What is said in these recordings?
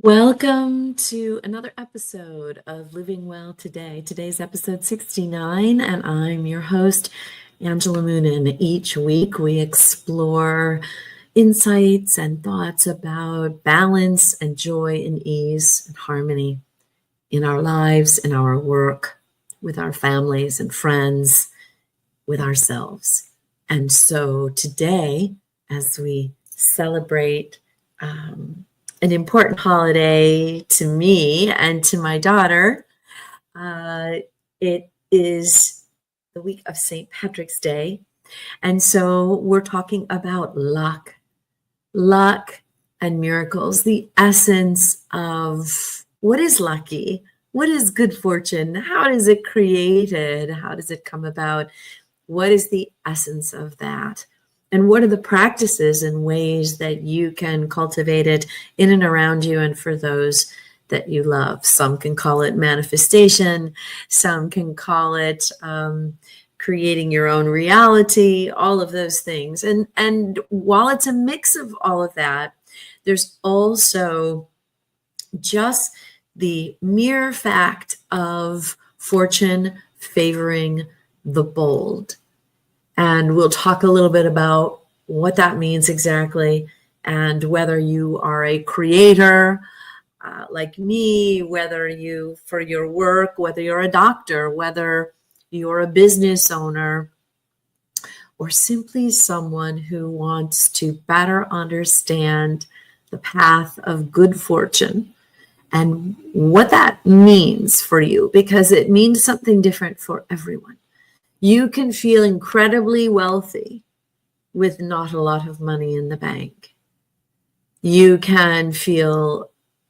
Welcome to another episode of Living Well Today. Today's episode 69, and I'm your host, Angela Moonen. Each week we explore insights and thoughts about balance and joy and ease and harmony in our lives, in our work, with our families and friends, with ourselves. And so today, as we celebrate an important holiday to me and to my daughter, it is the week of St. Patrick's Day. And so we're talking about luck and miracles, the essence of what is lucky, what is good fortune, how is it created, how does it come about, what is the essence of that? And what are the practices and ways that you can cultivate it in and around you and for those that you love? Some can call it manifestation. Some can call it creating your own reality, all of those things. And while it's a mix of all of that, there's also just the mere fact of fortune favoring the bold. And we'll talk a little bit about what that means exactly, and whether you are a creator like me, whether you, for your work, whether you're a doctor, whether you're a business owner, or simply someone who wants to better understand the path of good fortune and what that means for you, because it means something different for everyone. You can feel incredibly wealthy with not a lot of money in the bank. You can feel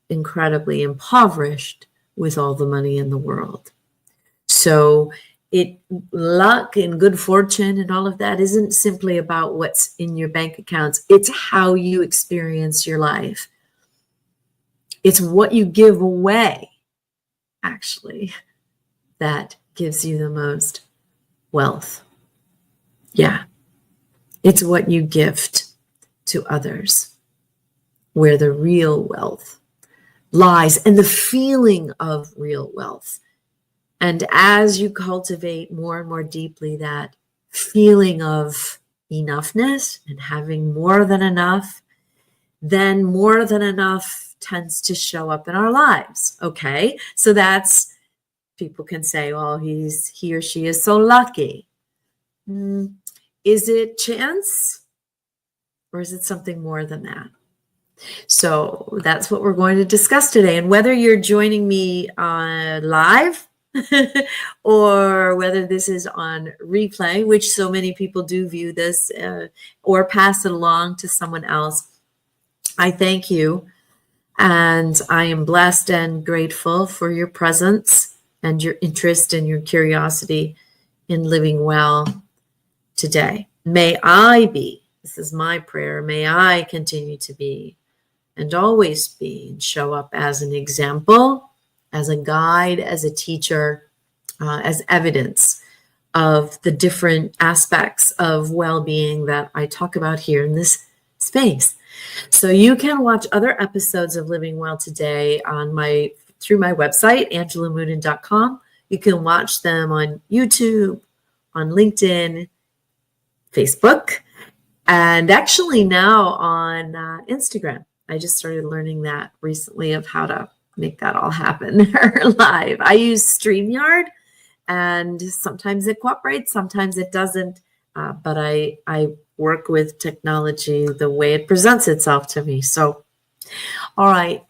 incredibly impoverished with all the money in the world. So luck and good fortune and all of that isn't simply about what's in your bank accounts. It's how you experience your life. It's what you give away, actually, that gives you the most wealth. Yeah. It's what you gift to others where the real wealth lies, and the feeling of real wealth. And as you cultivate more and more deeply that feeling of enoughness and having more than enough, then more than enough tends to show up in our lives. Okay. So that's, people can say, well, he or she is so lucky. Is it chance, or is it something more than that? So that's what we're going to discuss today. And whether you're joining me live or whether this is on replay, which so many people do view this or pass it along to someone else, I thank you. And I am blessed and grateful for your presence and your interest and your curiosity in living well today. May I be, this is my prayer, may I continue to be and always be and show up as an example, as a guide, as a teacher, as evidence of the different aspects of well-being that I talk about here in this space. So you can watch other episodes of Living Well Today through my website, angelamoonen.com. You can watch them on YouTube, on LinkedIn, Facebook, and actually now on Instagram. I just started learning that recently of how to make that all happen live. I use StreamYard, and sometimes it cooperates, sometimes it doesn't, but I work with technology the way it presents itself to me. So, all right,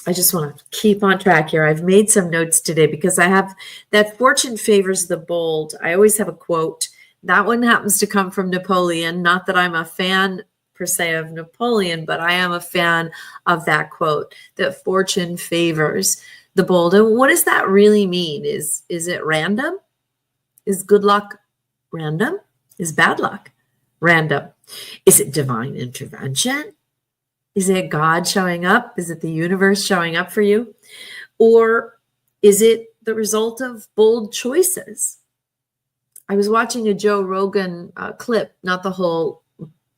I just want to keep on track here. I've made some notes today because I have that fortune favors the bold. I always have a quote. That one happens to come from Napoleon. Not that I'm a fan per se of Napoleon, but I am a fan of that quote, that fortune favors the bold. And what does that really mean? Is it random? Is good luck random? Is bad luck random? Is it divine intervention? Is it God showing up? Is it the universe showing up for you? Or is it the result of bold choices? I was watching a Joe Rogan clip, not the whole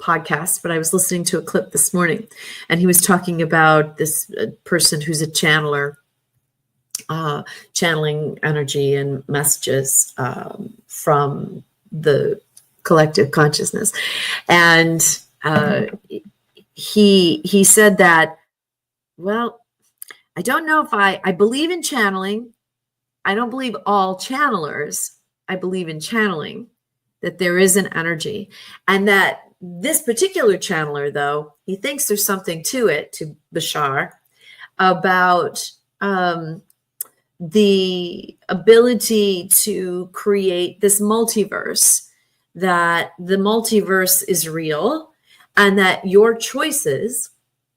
podcast, but I was listening to a clip this morning, and he was talking about this person who's a channeler, channeling energy and messages from the collective consciousness. And he said that, well, I don't know if I believe in channeling. I don't believe all channelers. I believe in channeling, that there is an energy, and that this particular channeler, though, he thinks there's something to it, to Bashar, about the ability to create this multiverse, that the multiverse is real, and that your choices,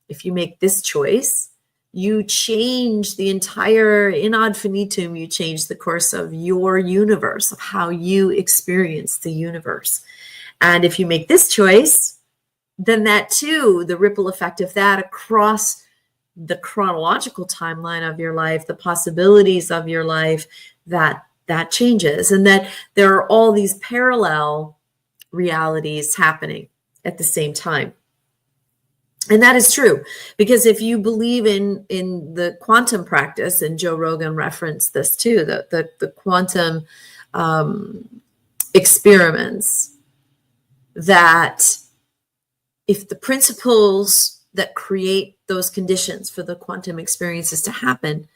if you make this choice, you change the entire, in ad infinitum, you change the course of your universe, of how you experience the universe. And if you make this choice, then that too, the ripple effect of that across the chronological timeline of your life, the possibilities of your life, that changes. And that there are all these parallel realities happening at the same time. And that is true, because if you believe in the quantum practice, and Joe Rogan referenced this too, the quantum experiments, that if the principles that create those conditions for the quantum experiences to happen,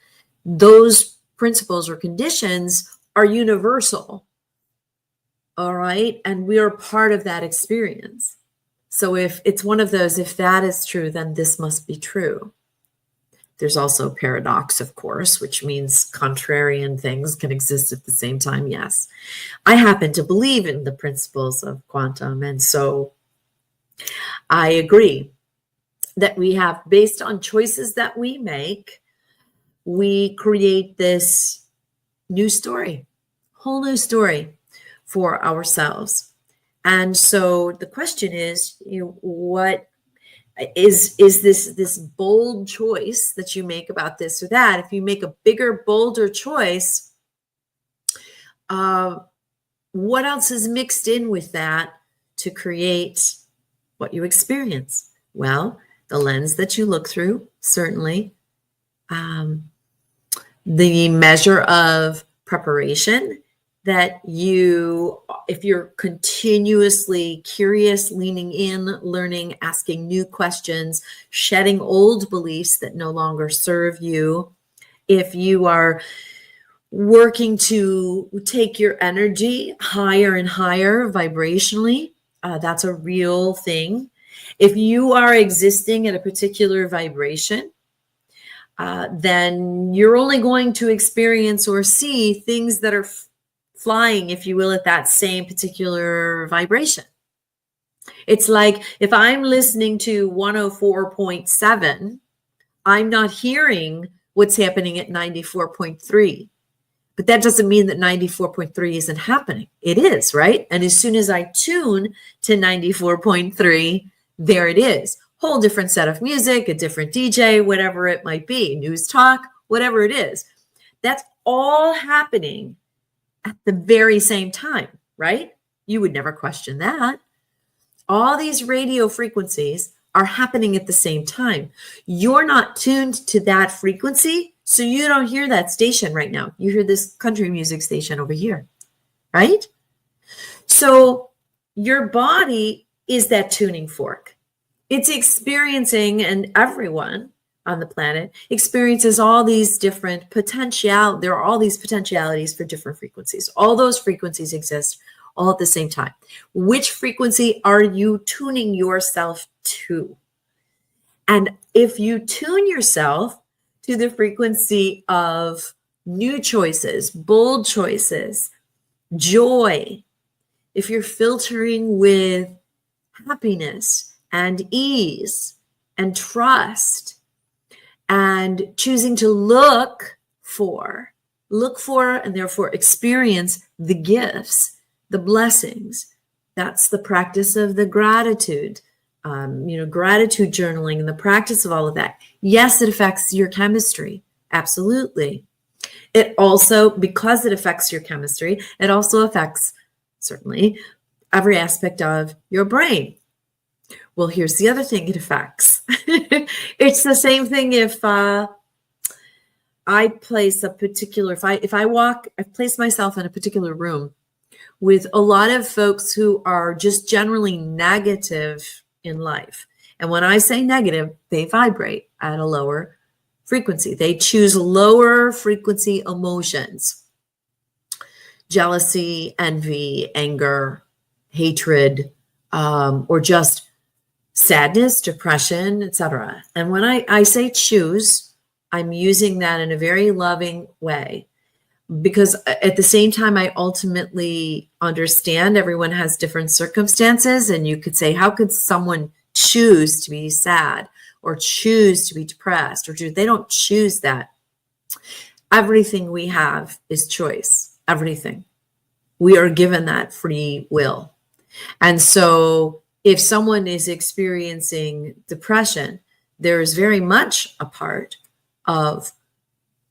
those principles or conditions are universal, all right? And we are part of that experience. So if it's one of those, if that is true, then this must be true. There's also paradox, of course, which means contrarian things can exist at the same time. Yes, I happen to believe in the principles of quantum. And so I agree that we have, based on choices that we make, we create this new story, whole new story for ourselves. And so the question is, what is this bold choice that you make about this or that? If you make a bigger, bolder choice, what else is mixed in with that to create what you experience? Well, the lens that you look through, certainly. The measure of preparation that you, if you're continuously curious, leaning in, learning, asking new questions, shedding old beliefs that no longer serve you, if you are working to take your energy higher and higher vibrationally, that's a real thing. If you are existing at a particular vibration, then you're only going to experience or see things that are flying, if you will, at that same particular vibration. It's like if I'm listening to 104.7, I'm not hearing what's happening at 94.3. But that doesn't mean that 94.3 isn't happening. It is, right? And as soon as I tune to 94.3, there it is. Whole different set of music, a different DJ, whatever it might be, news talk, whatever it is. That's all happening at the very same time, right? You would never question that. All these radio frequencies are happening at the same time. You're not tuned to that frequency, so you don't hear that station right now. You hear this country music station over here, right? So your body is that tuning fork. It's experiencing, and everyone on the planet experiences all these different potential. There are all these potentialities for different frequencies. All those frequencies exist all at the same time. Which frequency are you tuning yourself to? And if you tune yourself to the frequency of new choices, bold choices, joy, if you're filtering with happiness and ease and trust, and choosing to look for, and therefore experience the gifts, the blessings. That's the practice of the gratitude, gratitude journaling, and the practice of all of that. Yes, it affects your chemistry. Absolutely. It also, because it affects your chemistry, it also affects, certainly, every aspect of your brain. Well, here's the other thing it affects. It's the same thing if I place a particular, if I place myself in a particular room with a lot of folks who are just generally negative in life. And when I say negative, they vibrate at a lower frequency. They choose lower frequency emotions: jealousy, envy, anger, hatred, or just sadness, depression, etc. And when I say choose, I'm using that in a very loving way, because at the same time, I ultimately understand everyone has different circumstances. And you could say, how could someone choose to be sad or choose to be depressed? They don't choose that. Everything we have is choice. Everything. We are given that free will. And so if someone is experiencing depression, there is very much a part of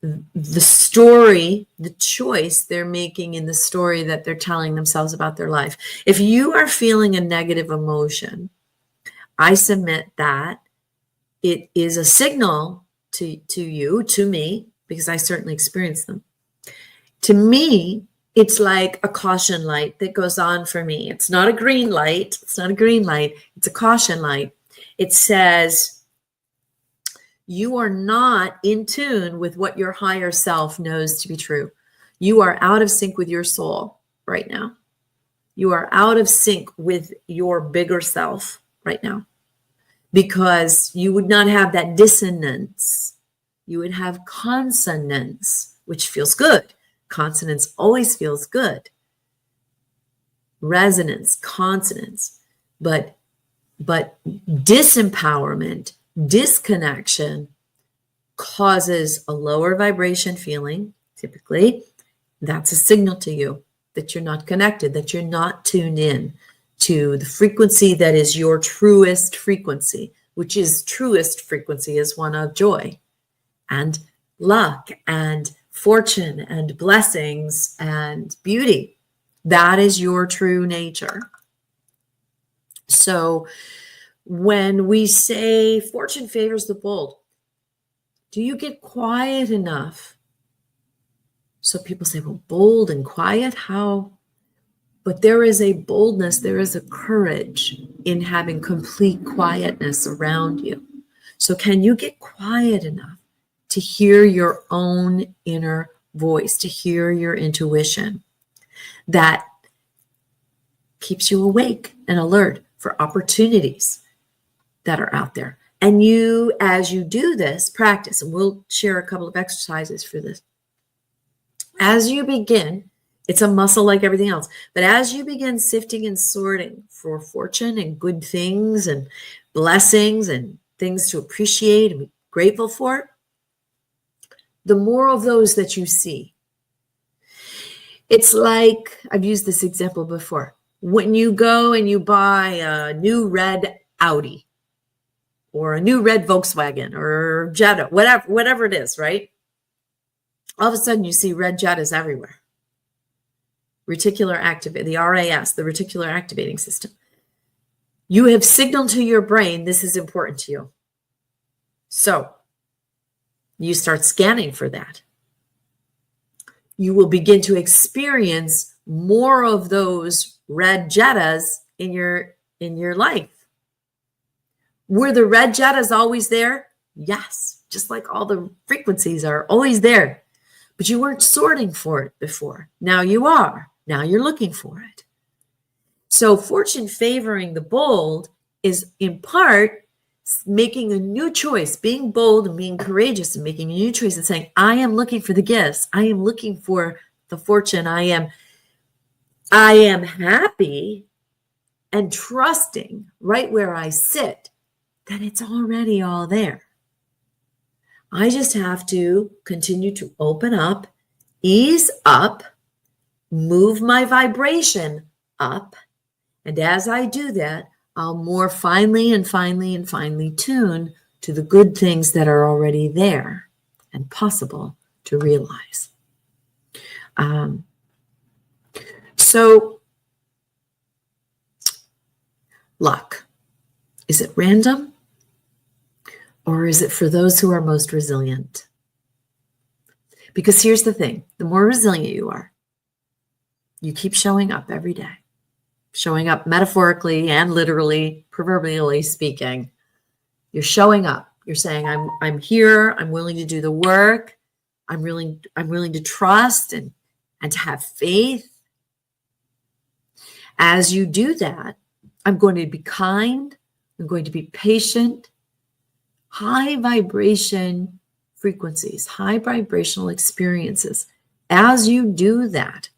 the story, the choice they're making in the story that they're telling themselves about their life. If you are feeling a negative emotion, I submit that it is a signal to you, to me, because I certainly experience them. To me, it's like a caution light that goes on for me. It's not a green light. It's not a green light. It's a caution light. It says, you are not in tune with what your higher self knows to be true. You are out of sync with your soul right now. You are out of sync with your bigger self right now, because you would not have that dissonance. You would have consonance, which feels good. Consonance always feels good. Resonance, consonance, but disempowerment, disconnection causes a lower vibration feeling. Typically, that's a signal to you that you're not connected, that you're not tuned in to the frequency that is your truest frequency, which is truest frequency is one of joy and luck and fortune and blessings and beauty. That is your true nature. So when we say fortune favors the bold, do you get quiet enough? So people say, well, bold and quiet, how? But there is a boldness, there is a courage in having complete quietness around you. So can you get quiet enough to hear your own inner voice, to hear your intuition that keeps you awake and alert for opportunities that are out there? And you, as you do this, practice, and we'll share a couple of exercises for this. As you begin, it's a muscle like everything else, but as you begin sifting and sorting for fortune and good things and blessings and things to appreciate and be grateful for, the more of those that you see. It's like, I've used this example before. When you go and you buy a new red Audi, or a new red Volkswagen or Jetta, whatever it is, right? All of a sudden you see red Jettas everywhere. Reticular activate, the RAS, the reticular activating system. You have signaled to your brain, this is important to you. So you start scanning for that. You will begin to experience more of those red Jettas in your life. Were the red Jettas always there? Yes, just like all the frequencies are always there. But you weren't sorting for it before. Now you are. Now you're looking for it. So fortune favoring the bold is in part making a new choice, being bold and being courageous and making a new choice and saying, I am looking for the gifts. I am looking for the fortune. I am happy and trusting right where I sit that it's already all there. I just have to continue to open up, ease up, move my vibration up. And as I do that, I'll more finely tune to the good things that are already there and possible to realize. So luck. Is it random? Or is it for those who are most resilient? Because here's the thing, the more resilient you are, you keep showing up every day, showing up metaphorically and literally, proverbially speaking. You're showing up. You're saying, I'm here. I'm willing to do the work. I'm willing to trust and to have faith. As you do that, I'm going to be kind. I'm going to be patient. High vibration frequencies, high vibrational experiences. As you do that,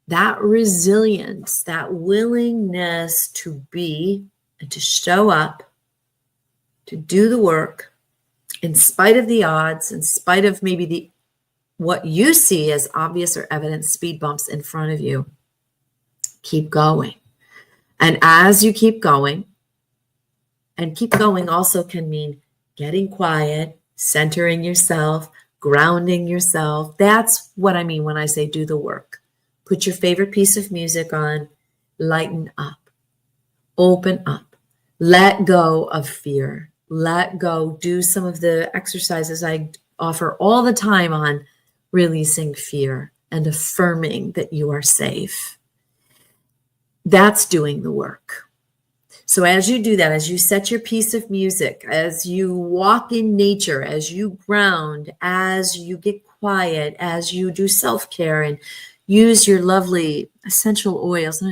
that resilience, that willingness to be and to show up, to do the work, in spite of the odds, in spite of maybe what you see as obvious or evident speed bumps in front of you, keep going. And as you keep going, and keep going also can mean getting quiet, centering yourself, grounding yourself. That's what I mean when I say do the work. Put your favorite piece of music on, lighten up, open up, let go of fear, let go, do some of the exercises I offer all the time on releasing fear and affirming that you are safe. That's doing the work. So as you do that, as you set your piece of music, as you walk in nature, as you ground, as you get quiet, as you do self-care and use your lovely essential oils,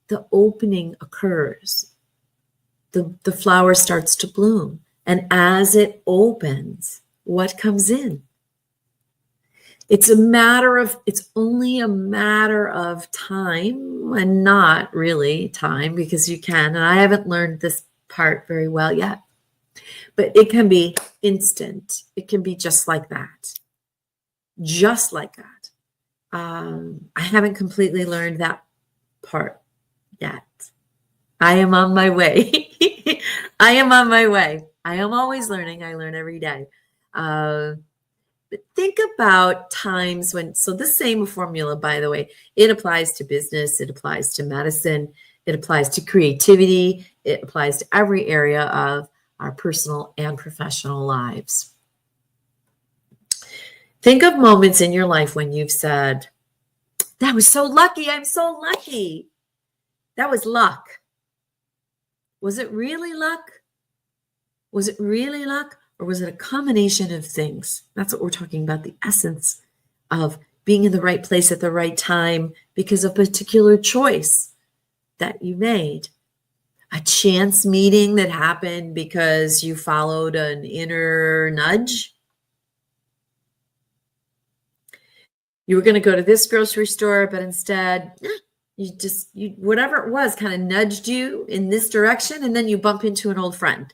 the opening occurs. The flower starts to bloom. And as it opens, what comes in? It's only a matter of time, and not really time, because you can, and I haven't learned this part very well yet, but it can be instant. It can be just like that. Just like that. I haven't completely learned that part yet. I am on my way. I am on my way. I am always learning. I learn every day. But think about times when, so the same formula, by the way, it applies to business, it applies to medicine, it applies to creativity, it applies to every area of our personal and professional lives. Think of moments in your life when you've said, that was so lucky, I'm so lucky. That was luck. Was it really luck? Was it really luck? Or was it a combination of things? That's what we're talking about, the essence of being in the right place at the right time because of a particular choice that you made. A chance meeting that happened because you followed an inner nudge. You were going to go to this grocery store, but instead you whatever it was kind of nudged you in this direction, and then you bump into an old friend.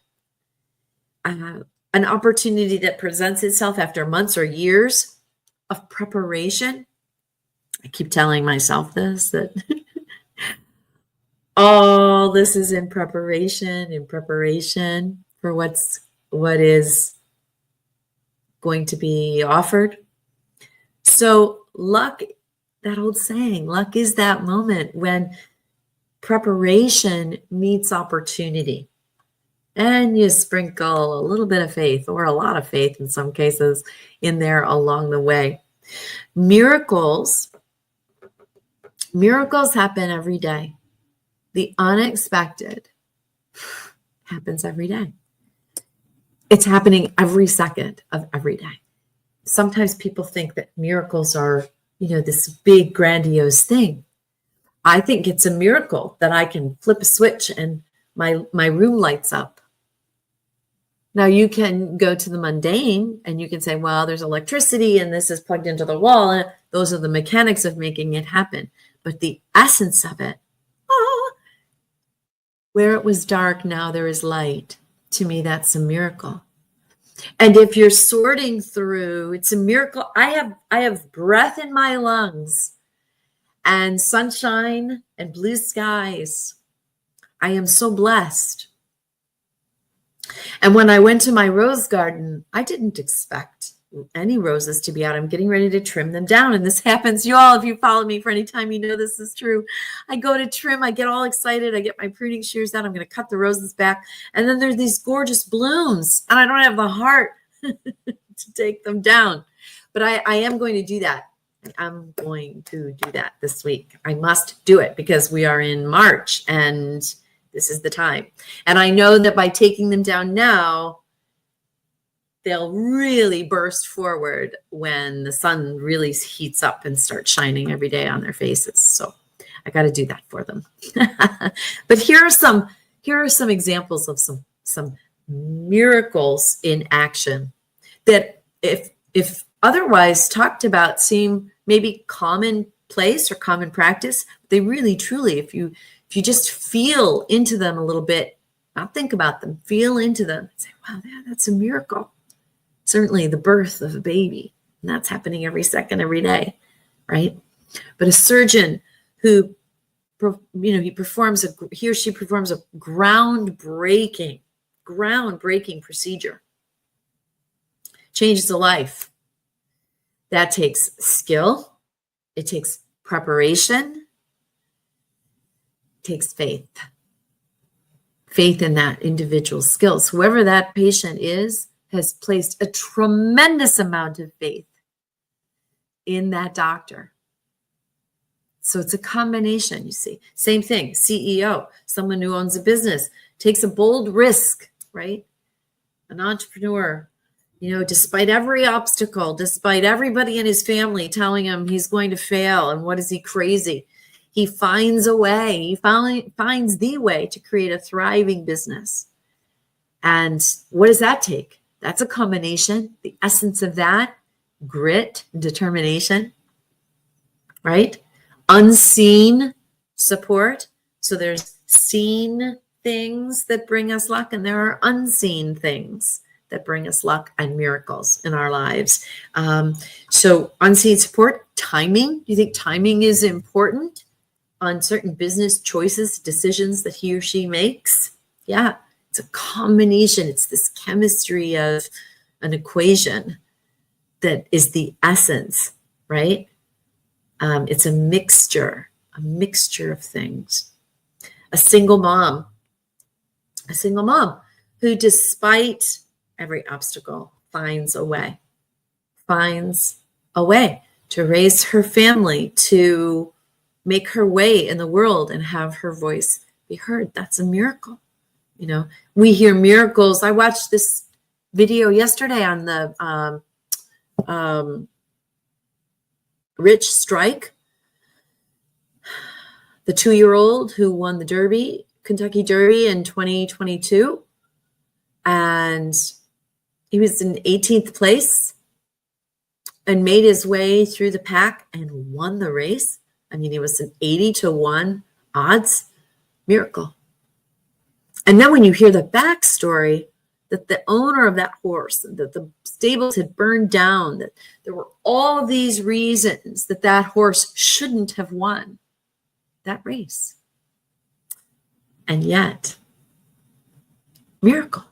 An opportunity that presents itself after months or years of preparation. I keep telling myself this, that all this is in preparation for what is going to be offered. So luck, that old saying, luck is that moment when preparation meets opportunity. And you sprinkle a little bit of faith, or a lot of faith in some cases, in there along the way. Miracles happen every day. The unexpected happens every day. It's happening every second of every day. Sometimes people think that miracles are, this big grandiose thing. I think it's a miracle that I can flip a switch and my room lights up. Now you can go to the mundane and you can say, well, there's electricity and this is plugged into the wall. And those are the mechanics of making it happen. But the essence of it, where it was dark, now there is light. To me, that's a miracle. And if you're sorting through, it's a miracle. I have breath in my lungs and sunshine and blue skies. I am so blessed. And when I went to my rose garden, I didn't expect any roses to be out. I'm getting ready to trim them down. And this happens, you all, if you follow me for any time, you know this is true. I go to trim, I get all excited, I get my pruning shears out, I'm going to cut the roses back. And then there's these gorgeous blooms, and I don't have the heart to take them down. But I am going to do that. I'm going to do that this week. I must do it because we are in March and this is the time. And I know that by taking them down now, they'll really burst forward when the sun really heats up and starts shining every day on their faces. So I got to do that for them. But here are some examples of some miracles in action that if otherwise talked about seem maybe commonplace or common practice, they really truly, if you just feel into them a little bit, not think about them, feel into them and say, wow, that's a miracle. Certainly the birth of a baby, and that's happening every second, every day, right? But a surgeon who, he or she performs a groundbreaking procedure, changes a life. That takes skill, it takes preparation, it takes faith in that individual's skills. Whoever that patient is has placed a tremendous amount of faith in that doctor. So it's a combination, you see. Same thing, CEO, someone who owns a business, takes a bold risk, right? An entrepreneur, despite every obstacle, despite everybody in his family telling him he's going to fail and what is he crazy, he finds a way. He finds the way to create a thriving business. And what does that take? That's a combination. The essence of that, grit, determination, right? Unseen support. So there's seen things that bring us luck, and there are unseen things that bring us luck and miracles in our lives. So unseen support, timing. Do you think timing is important on certain business choices, decisions that he or she makes? Yeah, it's a combination. It's this chemistry of an equation that is the essence, right? It's a mixture of things. A single mom who, despite every obstacle, finds a way to raise her family, to make her way in the world and have her voice be heard. That's a miracle. We hear miracles. I watched this video yesterday on the Rich Strike, the 2-year-old who won the Kentucky Derby in 2022. And he was in 18th place and made his way through the pack and won the race. I mean, he was an 80-1 odds. Miracle. And then when you hear the backstory that the owner of that horse, that the stables had burned down, that there were all of these reasons that horse shouldn't have won that race. And yet, miracle.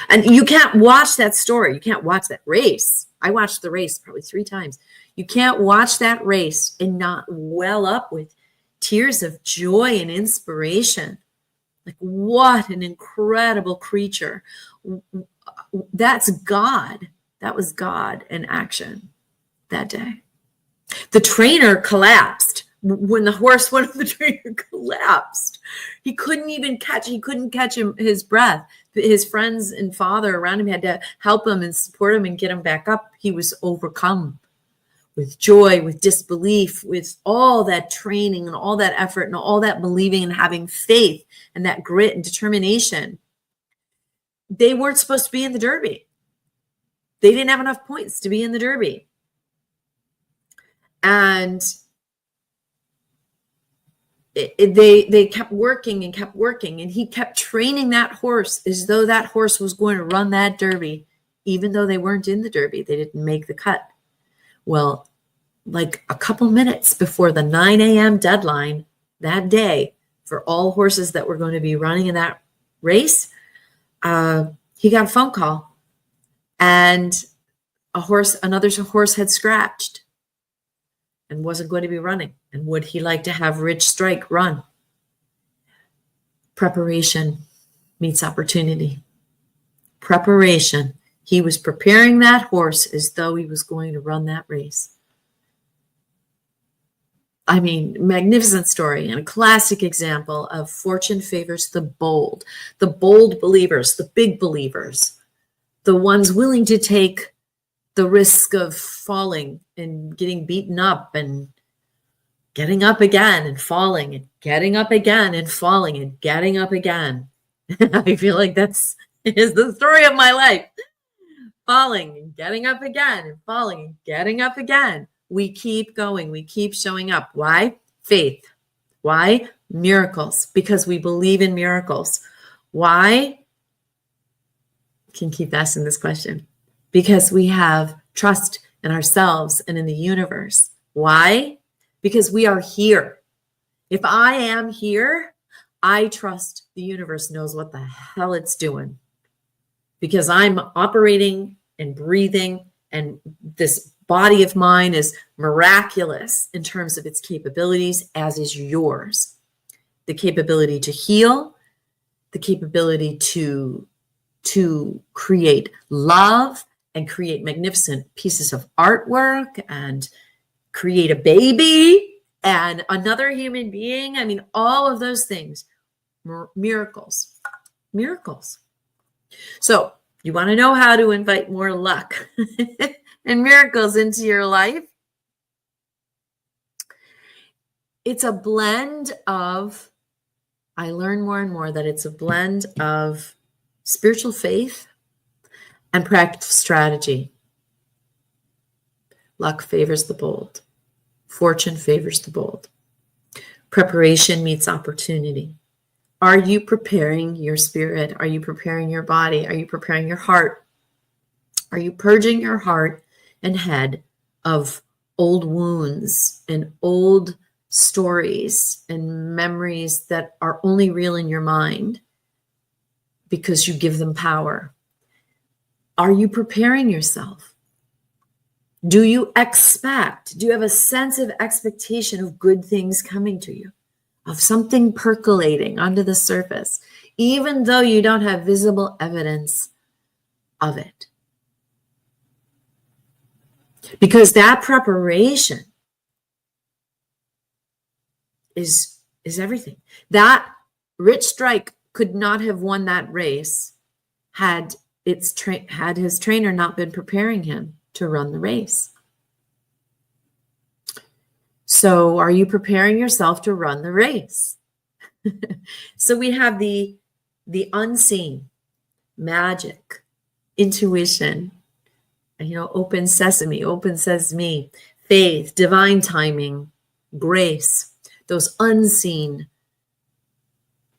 And you can't watch that story. You can't watch that race. I watched the race probably 3 times. You can't watch that race and not well up with tears of joy and inspiration. Like, what an incredible creature. That's God. That was God in action that day. The trainer collapsed. When the horse went, the trainer collapsed. He couldn't catch his breath. His friends and father around him had to help him and support him and get him back up. He was overcome with joy, with disbelief, with all that training and all that effort and all that believing and having faith and that grit and determination. They weren't supposed to be in the Derby. They didn't have enough points to be in the Derby. And they kept working, and he kept training that horse as though that horse was going to run that Derby, even though they weren't in the Derby. They didn't make the cut. Well, like a couple minutes before the 9 a.m. deadline that day for all horses that were going to be running in that race, he got a phone call, and another horse had scratched and wasn't going to be running. And would he like to have Rich Strike run? Preparation meets opportunity. Preparation. He was preparing that horse as though he was going to run that race. I mean, magnificent story and a classic example of fortune favors the bold believers, the big believers, the ones willing to take the risk of falling and getting beaten up and getting up again and falling and getting up again and falling and getting up again. I feel like that's is the story of my life. Falling and getting up again and falling and getting up again. We keep going. We keep showing up. Why? Faith. Why? Miracles. Because we believe in miracles. Why? I can keep asking this question. Because we have trust in ourselves and in the universe. Why? Because we are here. If I am here, I trust the universe knows what the hell it's doing. Because I'm operating and breathing, and this body of mine is miraculous in terms of its capabilities, as is yours. The capability to heal, the capability to create love and create magnificent pieces of artwork and create a baby and another human being. I mean, all of those things, miracles. So you want to know how to invite more luck and miracles into your life? It's a blend of, I learn more and more that it's a blend of spiritual faith and practical strategy. Luck favors the bold. Fortune favors the bold. Preparation meets opportunity. Are you preparing your spirit? Are you preparing your body? Are you preparing your heart? Are you purging your heart and head of old wounds and old stories and memories that are only real in your mind because you give them power? Are you preparing yourself? Do you expect? Do you have a sense of expectation of good things coming to you? Of something percolating under the surface, even though you don't have visible evidence of it. Because that preparation is everything. That Rich Strike could not have won that race had his trainer not been preparing him to run the race. So are you preparing yourself to run the race? So we have the unseen, magic, intuition, open sesame, faith, divine timing, grace, those unseen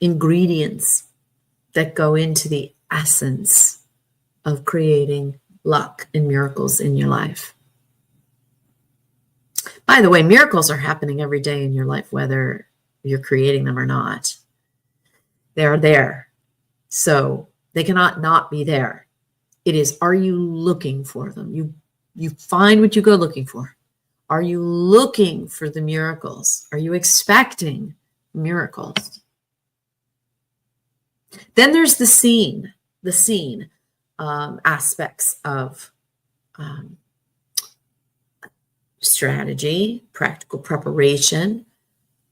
ingredients that go into the essence of creating luck and miracles in your life. By the way, miracles are happening every day in your life, whether you're creating them or not. They're there. So they cannot not be there. It is, are you looking for them? You find what you go looking for. Are you looking for the miracles? Are you expecting miracles? Then there's the scene aspects of strategy, practical preparation,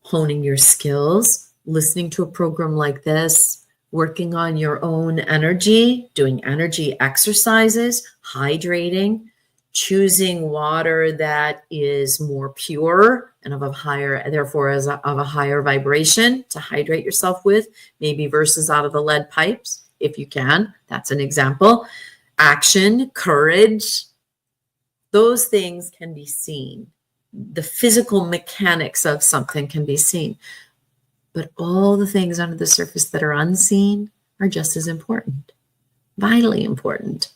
honing your skills, listening to a program like this, working on your own energy, doing energy exercises, hydrating, choosing water that is more pure and of a higher, therefore of a higher vibration to hydrate yourself with, maybe versus out of the lead pipes, if you can. That's an example. Action, courage, those things can be seen. The physical mechanics of something can be seen. But all the things under the surface that are unseen are just as important, vitally important.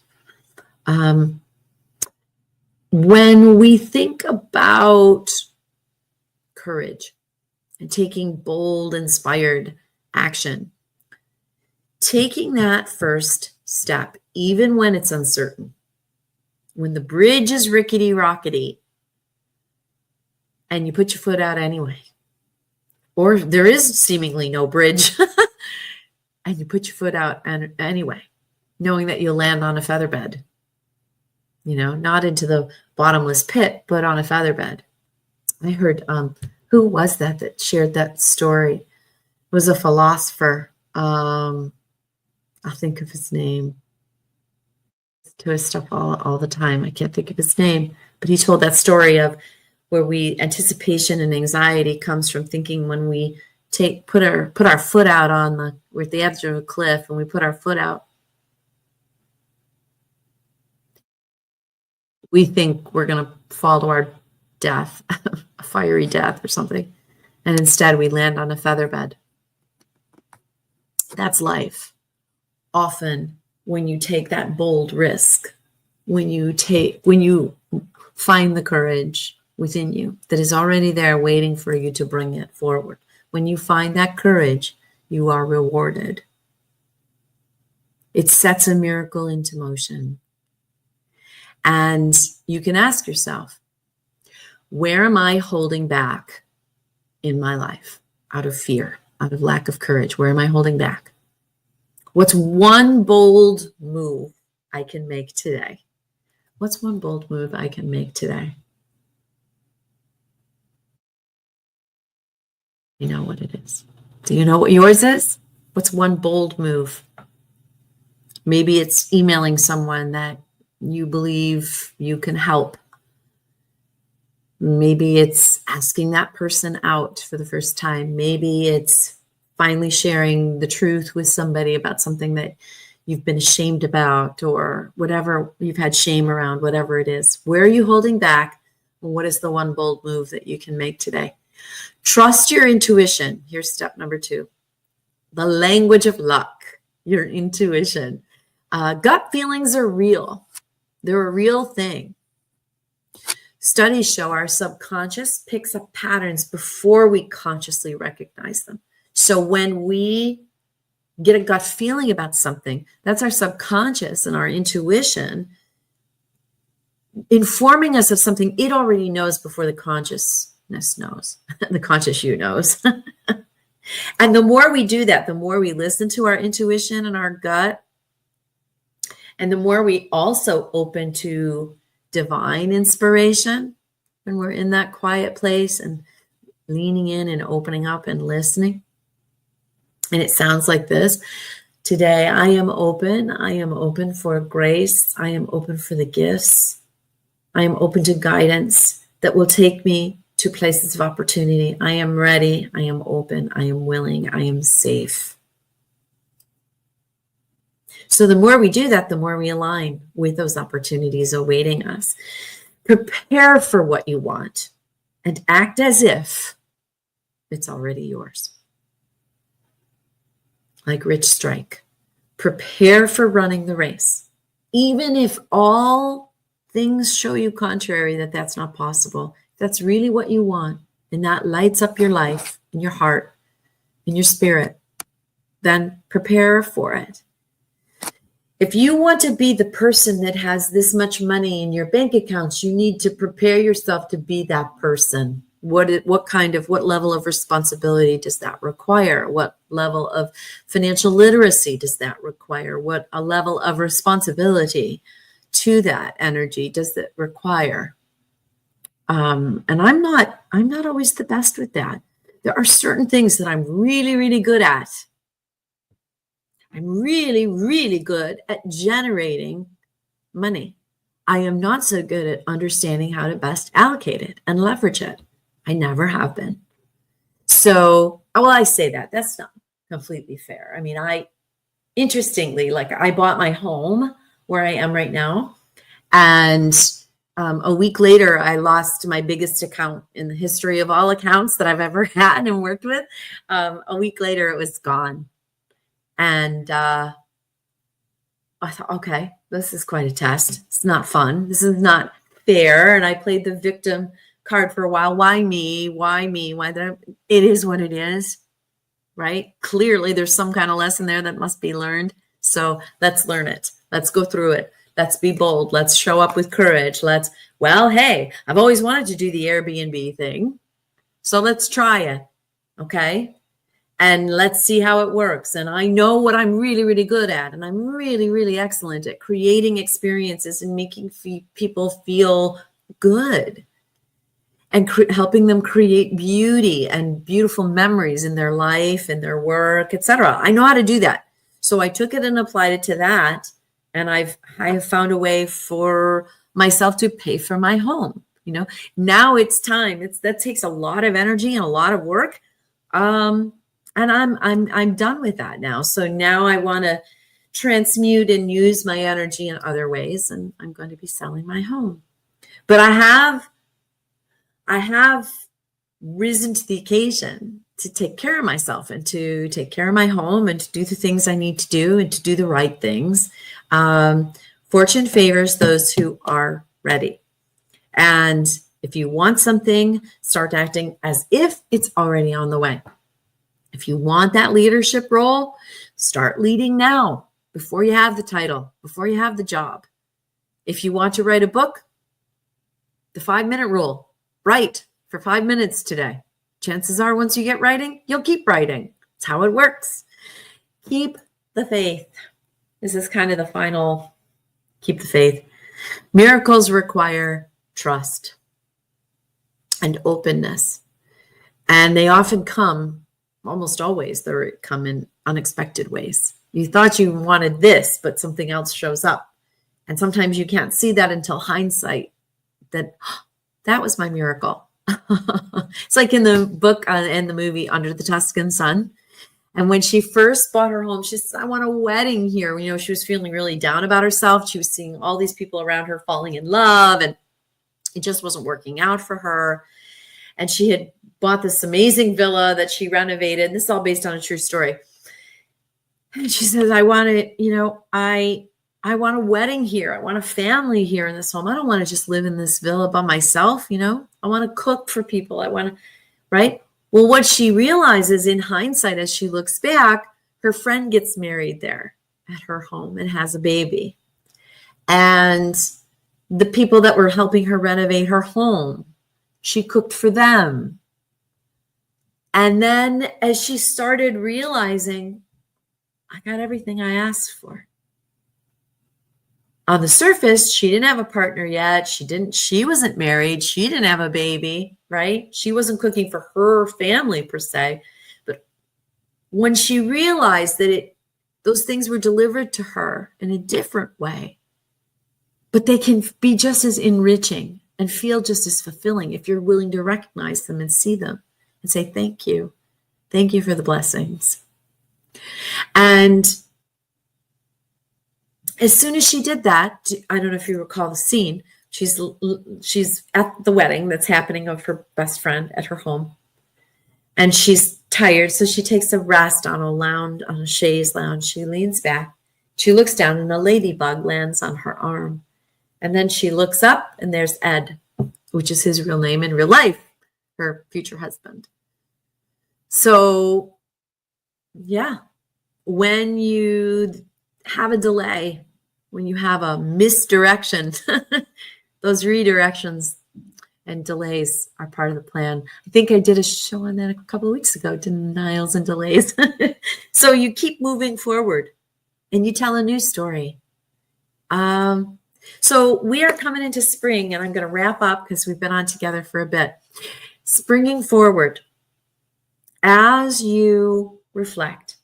When we think about courage and taking bold, inspired action, taking that first step, even when it's uncertain, when the bridge is rickety rockety and you put your foot out anyway, or there is seemingly no bridge and you put your foot out anyway, knowing that you'll land on a feather bed, not into the bottomless pit, but on a feather bed. I heard, who was that shared that story? It was a philosopher. I'll think of his name. To his stuff all the time. I can't think of his name, but he told that story of where anticipation and anxiety comes from thinking when we put our foot out we're at the edge of a cliff and we put our foot out, we think we're going to fall to our death, a fiery death or something. And instead we land on a feather bed. That's life. Often when you take that bold risk, when you find the courage within you that is already there waiting for you to bring it forward, when you find that courage, you are rewarded. It sets a miracle into motion. And you can ask yourself, where am I holding back in my life out of fear, out of lack of courage? Where am I holding back? What's one bold move I can make today? What's one bold move I can make today? You know what it is. Do you know what yours is? What's one bold move? Maybe it's emailing someone that you believe you can help. Maybe it's asking that person out for the first time. Maybe it's finally sharing the truth with somebody about something that you've been ashamed about, or whatever you've had shame around, whatever it is. Where are you holding back? And what is the one bold move that you can make today? Trust your intuition. Here's step number 2. The language of luck, your intuition. Gut feelings are real. They're a real thing. Studies show our subconscious picks up patterns before we consciously recognize them. So when we get a gut feeling about something, that's our subconscious and our intuition informing us of something it already knows before the consciousness knows, the conscious you knows. And the more we do that, the more we listen to our intuition and our gut, and the more we also open to divine inspiration when we're in that quiet place and leaning in and opening up and listening. And it sounds like this. Today, I am open. I am open for grace. I am open for the gifts. I am open to guidance that will take me to places of opportunity. I am ready. I am open. I am willing. I am safe. So the more we do that, the more we align with those opportunities awaiting us. Prepare for what you want and act as if it's already yours. Like Rich Strike, prepare for running the race. Even if all things show you contrary, that that's not possible, that's really what you want, and that lights up your life and your heart and your spirit, then prepare for it. If you want to be the person that has this much money in your bank accounts, you need to prepare yourself to be that person. What level of responsibility does that require? What level of financial literacy does that require? What a level of responsibility to that energy does it require? And I'm not always the best with that. There are certain things that I'm really, really good at. I'm really, really good at generating money. I am not so good at understanding how to best allocate it and leverage it. I never have been. So, well, I say that. That's not completely fair. I mean, interestingly, like I bought my home where I am right now, and a week later, I lost my biggest account in the history of all accounts that I've ever had and worked with. A week later, it was gone. And I thought, okay, this is quite a test. It's not fun. This is not fair. And I played the victim card for a while. Why me? Why me? It is what it is, right? Clearly, there's some kind of lesson there that must be learned. So let's learn it. Let's go through it. Let's be bold. Let's show up with courage. Well, hey, I've always wanted to do the Airbnb thing. So let's try it. Okay. And let's see how it works. And I know what I'm really, really good at. And I'm really, really excellent at creating experiences and making people feel good and helping them create beauty and beautiful memories in their life and their work, etc. I know how to do that. So I took it and applied it to that. And I have found a way for myself to pay for my home. Now it's time. That takes a lot of energy and a lot of work. And I'm done with that now. So now I want to transmute and use my energy in other ways, and I'm going to be selling my home. But I have risen to the occasion to take care of myself and to take care of my home and to do the things I need to do and to do the right things. Fortune favors those who are ready. And if you want something, start acting as if it's already on the way. If you want that leadership role, start leading now, before you have the title, before you have the job. If you want to write a book, the 5-minute rule, write for 5 minutes today. Chances are once you get writing, you'll keep writing. It's how it works. Keep the faith. This is kind of the final, keep the faith. Miracles require trust and openness. And they often come, almost always, they come in unexpected ways. You thought you wanted this, but something else shows up. And sometimes you can't see that until hindsight, that was my miracle. It's like in the book and the movie Under the Tuscan Sun. And when she first bought her home, she said, I want a wedding here. She was feeling really down about herself. She was seeing all these people around her falling in love, and it just wasn't working out for her. And she had bought this amazing villa that she renovated. This is all based on a true story. And she says, I want a wedding here. I want a family here in this home. I don't want to just live in this villa by myself. I want to cook for people. Right? Well, what she realizes in hindsight, as she looks back, her friend gets married there at her home and has a baby. And the people that were helping her renovate her home, she cooked for them. And then as she started realizing, I got everything I asked for. On the surface, she didn't have a partner yet. She wasn't married. She didn't have a baby, right? She wasn't cooking for her family per se. But when she realized that those things were delivered to her in a different way, but they can be just as enriching and feel just as fulfilling if you're willing to recognize them and see them and say, thank you. Thank you for the blessings. And as soon as she did that, I don't know if you recall the scene, she's at the wedding that's happening of her best friend at her home. And she's tired, so she takes a rest on a chaise lounge. She leans back. She looks down, and a ladybug lands on her arm. And then she looks up, and there's Ed, which is his real name in real life, her future husband. So, yeah, when you have a delay, when you have a misdirection, those redirections and delays are part of the plan. I think I did a show on that a couple of weeks ago, denials and delays. So you keep moving forward and you tell a new story. So we are coming into spring, and I'm going to wrap up because we've been on together for a bit. Springing forward, as you reflect,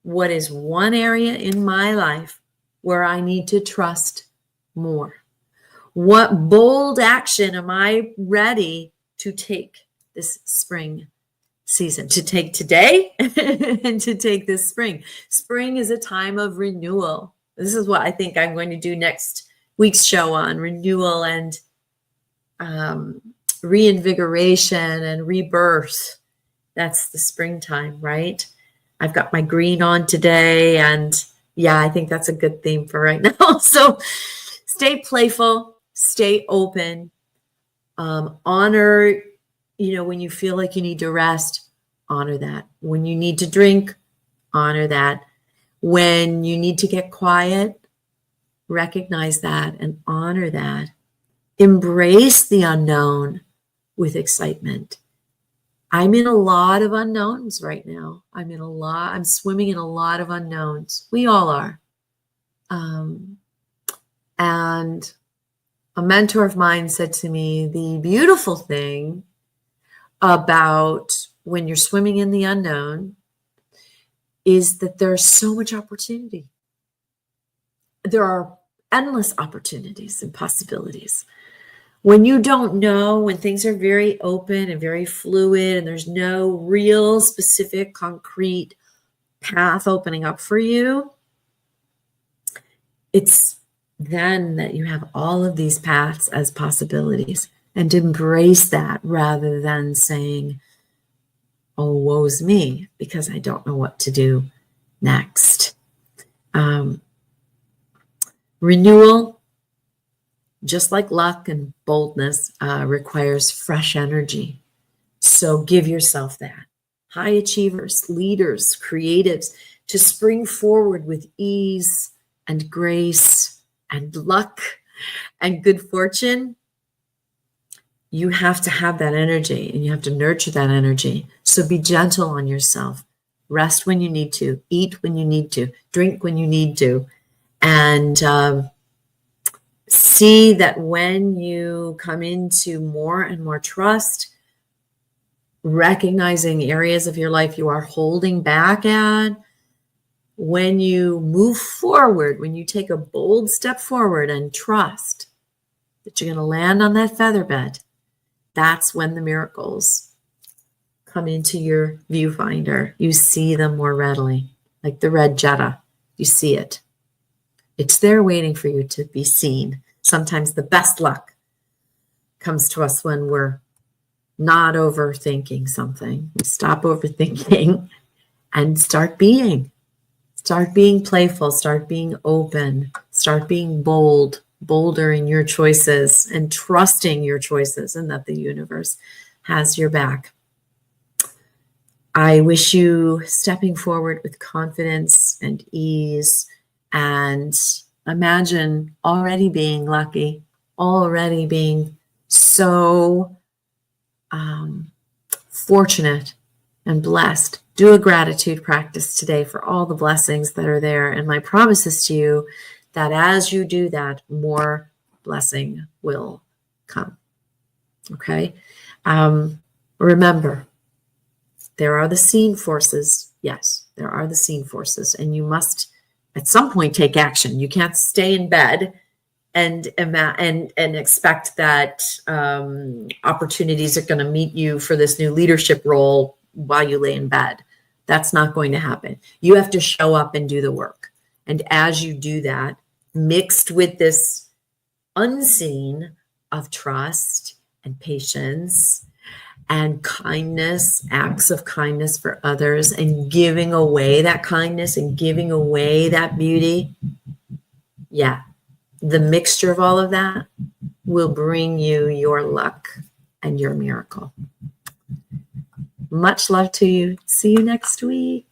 what is one area in my life where I need to trust more? What bold action am I ready to take this spring season, to take today and to take this spring? Spring is a time of renewal. This is what I think I'm going to do next week's show on renewal and reinvigoration and rebirth. That's the springtime, right? I've got my green on today, and yeah, I think that's a good theme for right now. So stay playful, stay open, honor, when you feel like you need to rest, honor that. When you need to drink, honor that. When you need to get quiet, Recognize that and honor that. Embrace the unknown with excitement. I'm in a lot of unknowns right now. I'm swimming in a lot of unknowns. We all are. And a mentor of mine said to me, the beautiful thing about when you're swimming in the unknown is that there's so much opportunity. There are endless opportunities and possibilities. When you don't know, when things are very open and very fluid and there's no real specific concrete path opening up for you, it's then that you have all of these paths as possibilities, and embrace that rather than saying, oh, woe's me, because I don't know what to do next. Renewal, just like luck and boldness, requires fresh energy. So give yourself that. High achievers, leaders, creatives, to spring forward with ease and grace and luck and good fortune, you have to have that energy and you have to nurture that energy. So be gentle on yourself. Rest when you need to, eat when you need to, drink when you need to, and see that when you come into more and more trust, recognizing areas of your life you are holding back at, when you move forward, when you take a bold step forward and trust that you're going to land on that feather bed, that's when the miracles come into your viewfinder. You see them more readily, like the red Jetta. You see it. It's there waiting for you to be seen. Sometimes the best luck comes to us when we're not overthinking something. We stop overthinking and start being. Start being playful, start being open, start being bold, bolder in your choices, and trusting your choices and that the universe has your back. I wish you stepping forward with confidence and ease, and imagine already being lucky, already being so fortunate and blessed. Do a gratitude practice today for all the blessings that are there. And my promise is to you that as you do that, more blessing will come. Okay? Remember, there are the seen forces. Yes, there are the seen forces. And you must, at some point, take action. You can't stay in bed and expect that opportunities are going to meet you for this new leadership role while you lay in bed. That's not going to happen. You have to show up and do the work. And as you do that, mixed with this unseen of trust and patience and kindness, acts of kindness for others, and giving away that kindness and giving away that beauty, yeah, the mixture of all of that will bring you your luck and your miracle. Much love to you. See you next week.